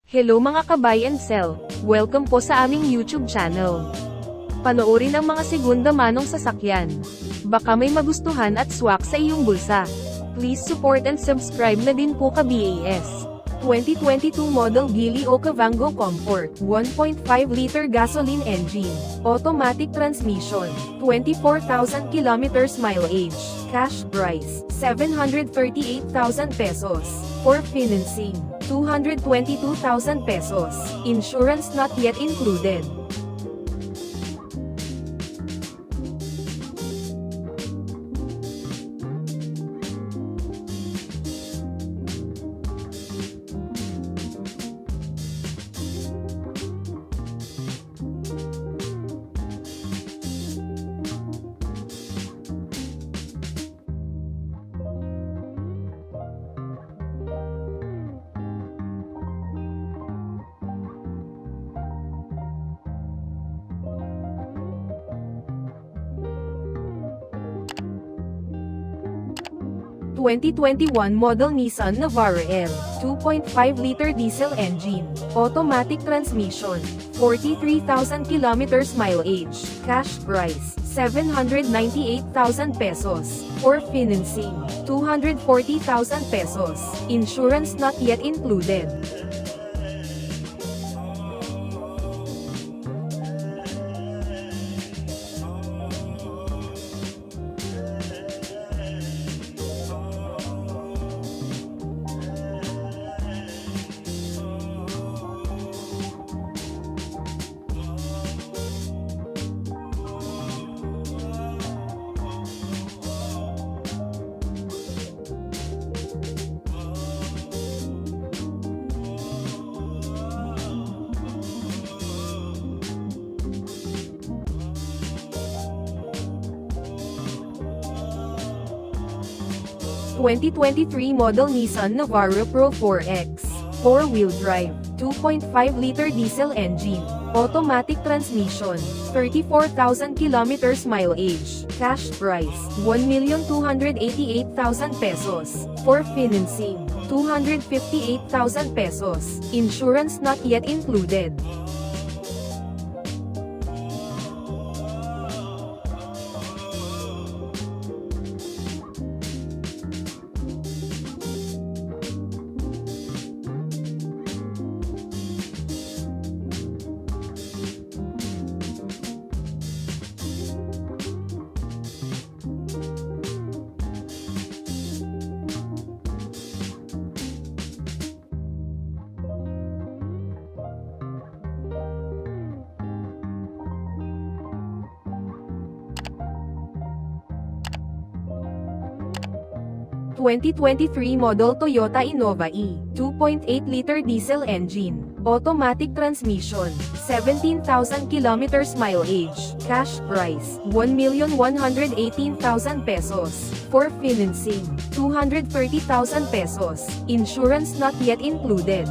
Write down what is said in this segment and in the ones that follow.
Hello mga ka-buy and sell, welcome po sa aming YouTube channel. Panoorin ang mga segunda manong sasakyan. Baka may magustuhan at swak sa iyong bulsa. Please support and subscribe na din po ka-BAS. 2022 model Geely Okavango Comfort, 1.5-liter gasoline engine, automatic transmission, 24,000 kilometers mileage, cash price, 738,000 pesos, for financing, 222,000 pesos, insurance not yet included. / 2021 model Nissan Navara L, 2.5-liter diesel engine, automatic transmission, 43,000 kilometers mileage, cash price, 798,000 pesos, for financing, 240,000 pesos, insurance not yet included. / 2023 model Nissan Navara Pro 4X, 4-wheel drive, 2.5-liter diesel engine, automatic transmission, 34,000 kilometers mileage, cash price, 1,288,000 pesos, for financing, 258,000 pesos, insurance not yet included. / 2023 model Toyota Innova E, 2.8-liter diesel engine, automatic transmission, 17,000 kilometers mileage, cash price, 1,118,000 pesos, for financing, 230,000 pesos, insurance not yet included.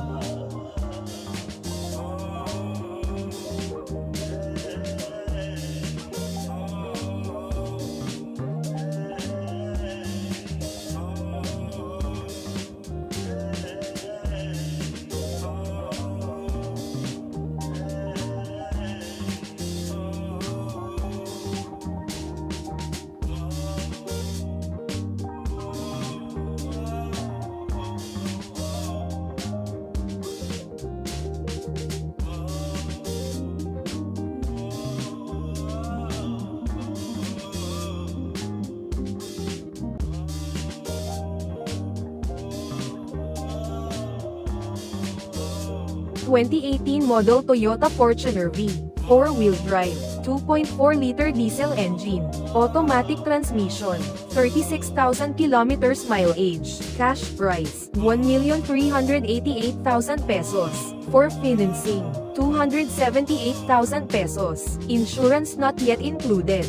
/ 2018 model Toyota Fortuner V, 4-wheel drive, 2.4-liter diesel engine, automatic transmission, 36,000 kilometers mileage, cash price, 1,388,000 pesos, for financing, 278,000 pesos, insurance not yet included.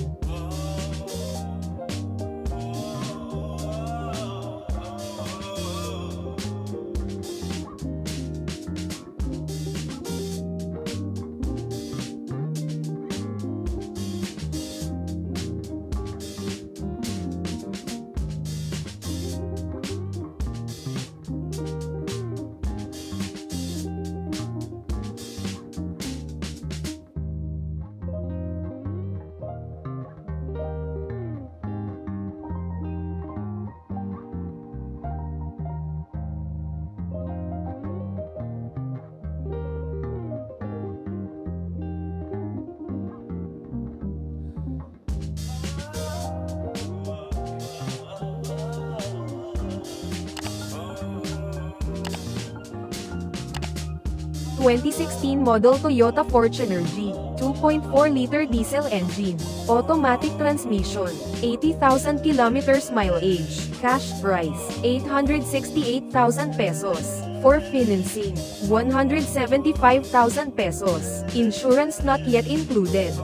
2016 model Toyota Fortuner G, 2.4-liter diesel engine, automatic transmission, 80,000 kilometers mileage, cash price, 868,000 pesos, for financing, 175,000 pesos, insurance not yet included.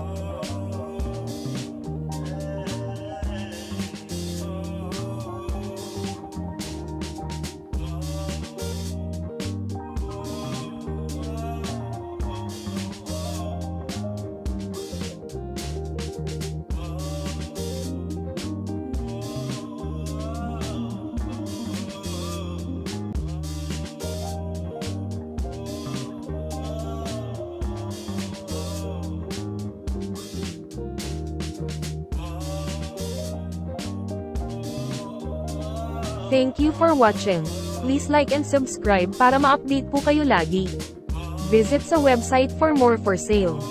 Thank you for watching. Please like and subscribe para ma-update po kayo lagi. Visit sa website for more for sale.